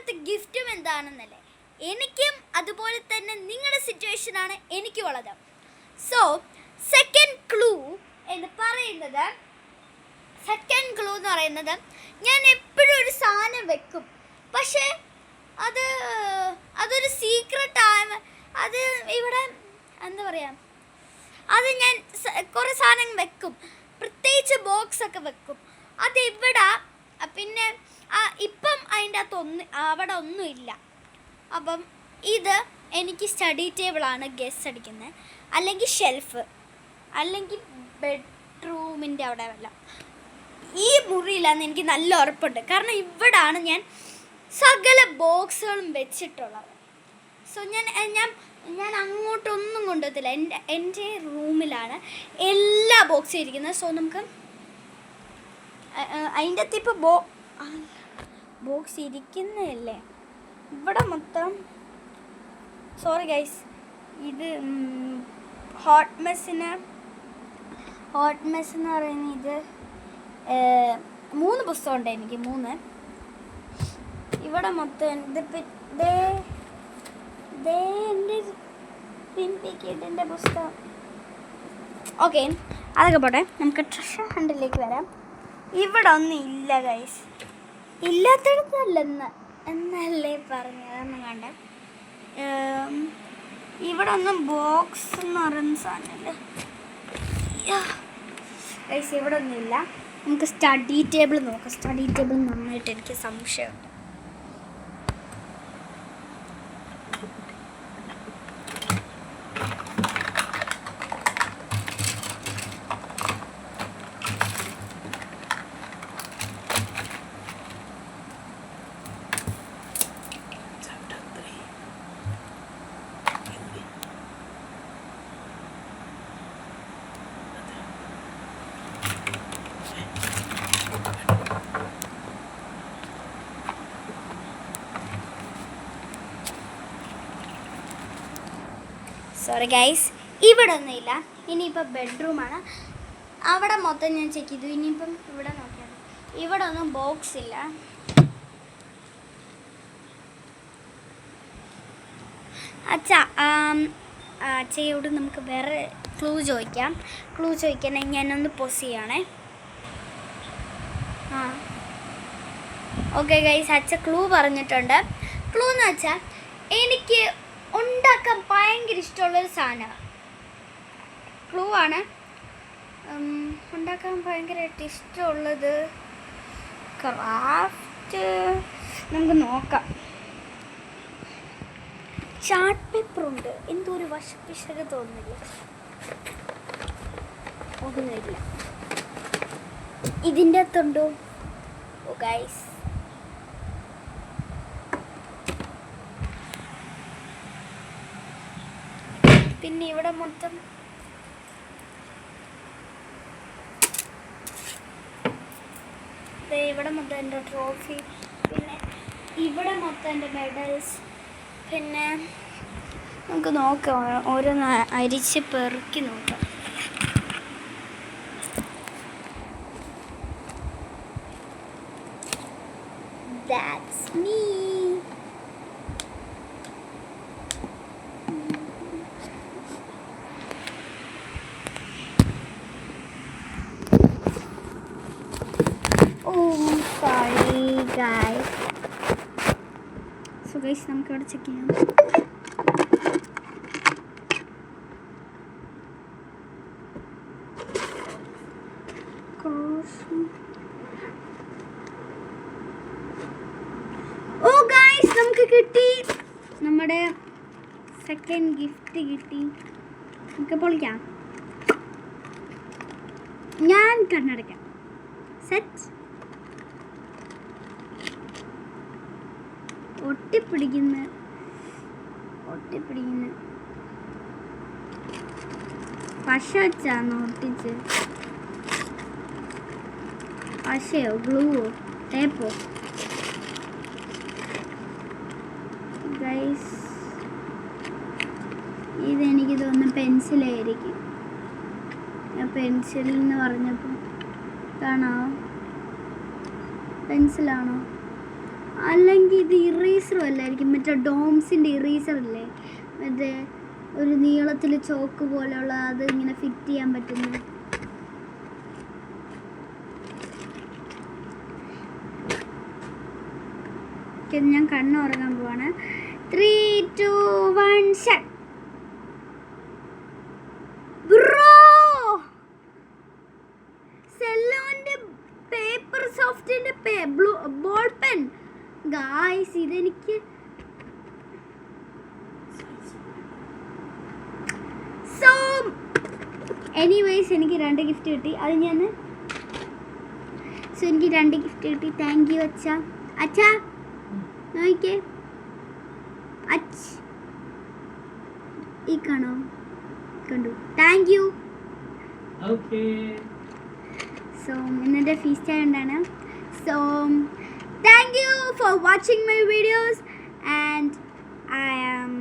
ഇന്നത്തെ ഗിഫ്റ്റും എന്താണെന്നല്ലേ, എനിക്കും അതുപോലെ തന്നെ നിങ്ങളുടെ സിറ്റുവേഷനാണ് എനിക്കുള്ളത്. സോ സെക്കൻഡ് ക്ലൂ എന്ന് പറയുന്നത് ഞാൻ എപ്പോഴും ഒരു സാധനം വെക്കും, പക്ഷേ അതൊരു സീക്രട്ടാണ്. അത് ഇവിടെ എന്താ പറയുക, അത് ഞാൻ കുറേ സാധനം വെക്കും, പ്രത്യേകിച്ച് ബോക്സൊക്കെ വെക്കും. അതിവിടെ പിന്നെ ഇപ്പം അതിൻ്റെ അകത്ത് അവിടെ ഒന്നുമില്ല. അപ്പം ഇത് എനിക്ക് സ്റ്റഡി ടേബിളാണ് ഗസ് അടിക്കുന്നത്, അല്ലെങ്കിൽ ഷെൽഫ്, അല്ലെങ്കിൽ ബെഡ്റൂമിൻ്റെ അവിടെ വല്ല. ഈ മുറിയിലാന്ന് എനിക്ക് നല്ല ഉറപ്പുണ്ട്, കാരണം ഇവിടാണ് ഞാൻ സകല ബോക്സുകളും വെച്ചിട്ടുള്ളത്. സോ ഞാൻ അങ്ങോട്ടൊന്നും കൊണ്ടുപോകത്തില്ല, എൻ്റെ റൂമിലാണ് എല്ലാ ബോക്സും ഇരിക്കുന്നത്. സോ നമുക്ക് അതിൻ്റെ അകത്ത് ഇപ്പോൾ ബോക്സ് ഇരിക്കുന്നതല്ലേ ഇവിടെ മൊത്തം. സോറി ഗൈസ്, ഇത് ഹോട്ട് മെസ് എന്ന് പറയുന്ന ഇത് 3 പുസ്തകമുണ്ട് എനിക്ക്, 3. ഇവിടെ മൊത്തം എൻ്റെ പിമ്പിക്കിഡിൻ്റെ പുസ്തകം. ഓക്കെ, അതൊക്കെ പോട്ടെ, നമുക്ക് ട്രഷർ ഹണ്ടിലേക്ക് വരാം. ഇവിടെ ഒന്നും ഇല്ല ഗൈസ്, ഇല്ലാത്തടത്തല്ലെന്ന് എന്നല്ലേ പറഞ്ഞത്, അതൊന്നും കണ്ട. ഇവിടെ ഒന്നും ബോക്സ് എന്ന് പറയുന്ന സാധനമില്ല ഗൈസ്, ഇവിടെ ഒന്നും ഇല്ല. നമുക്ക് സ്റ്റഡി ടേബിൾ നോക്കാം. സ്റ്റഡി ടേബിൾ നന്നായിട്ട് എനിക്ക് സംശയമുണ്ട്. സോറി ഗൈസ്, ഇവിടെ ഒന്നുമില്ല. ഇനിയിപ്പോൾ ബെഡ്റൂമാണ്, അവിടെ മൊത്തം ഞാൻ ചെക്ക് ചെയ്തു. ഇനിയിപ്പം ഇവിടെ നോക്കിയാൽ ഇവിടെ ഒന്നും ബോക്സ് ഇല്ല. അച്ഛയോട് നമുക്ക് വേറെ ക്ലൂ ചോദിക്കാൻ ഞാനൊന്ന് പോസ് ചെയ്യണേ. ഓക്കെ ഗൈസ്, അച്ഛ ക്ലൂ പറഞ്ഞിട്ടുണ്ട്. ക്ലൂ എന്ന് വെച്ചാൽ എനിക്ക് ഉണ്ടാക്കാൻ ഭയങ്കര ഇഷ്ടമുള്ളൊരു സാധനമാണ്. ക്ലൂ ആണ്, ഉണ്ടാക്കാൻ ഭയങ്കരമായിട്ട് ഇഷ്ടമുള്ളത് ക്രാഫ്റ്റ്. നമുക്ക് നോക്കാം. ചാർട്ട് പേപ്പറുണ്ട്, എന്തോ ഒരു വശപ്പിശക തോന്നുന്നില്ല. ഒന്നുമില്ല. ഇതിൻ്റെ അകത്തുണ്ടോ? ഓ ഗൈസ്, പിന്നെ ഇവിടെ മൊത്തം എൻ്റെ ട്രോഫി, പിന്നെ ഇവിടെ മൊത്തം എൻ്റെ മെഡൽസ്. പിന്നെ നമുക്ക് നോക്കാം, ഓരോന്ന് അരിച്ച് പെറുക്കി നോക്കാം. That's me. Guys, so guys, നമുക്ക് ഇവിടെ ചെക്ക് ചെയ്യാം. ഓ ഗൈസ്, നമുക്ക് കിട്ടി, നമ്മുടെ സെക്കൻഡ് ഗിഫ്റ്റ് കിട്ടി. നമുക്ക് പൊളിക്കാം. ഞാൻ കണ്ണടയ്ക്കാം. സെറ്റ്. ഒട്ടിപ്പിടിക്കുന്ന പശ വെച്ചാന്നോ ഒട്ടിച്ച്? പശയോ ഗ്ലൂവോ ടേപ്പോ? ഗൈസ്, ഇതെനിക്ക് തോന്നുന്നു പെൻസിലായിരിക്കും. പെൻസിൽ എന്ന് പറഞ്ഞപ്പോൾ കാണാമോ? പെൻസിലാണോ? അല്ലെങ്കിൽ ഇത് ഇറേസറും അല്ലായിരിക്കും, മറ്റേ ഡോംസിൻ്റെ ഇറേസർ അല്ലേ, മറ്റേ ഒരു നീളത്തിൽ ചോക്ക് പോലെയുള്ള, അത് ഇങ്ങനെ ഫിറ്റ് ചെയ്യാൻ പറ്റുന്നു. ഞാൻ കണ്ണുറങ്ങാൻ പോവാണ്. 3, 2, 1 ഷട്ട്. ബ്രോ സെല്ലോന്റെ പേപ്പർ സോഫ്റ്റിന്റെ ബോൾ പെൻ ഗായ്സ്, ഇതെനിക്ക് സോ എനിവേയ്സ് എനിക്ക് 2 ഗിഫ്റ്റ് കിട്ടി. അത് ഞാൻ എനിക്ക് 2 ഗിഫ്റ്റ് കിട്ടി. താങ്ക് യു അച്ഛാ. അച്ഛാ നോക്കിക്കേ, ഈ കാണോ, കണ്ടു. Thank you. സോ ഇന്നത്തെ ഫീസ്റ്റ് ആയതുകൊണ്ടാണ്. So thank you for watching my videos and I am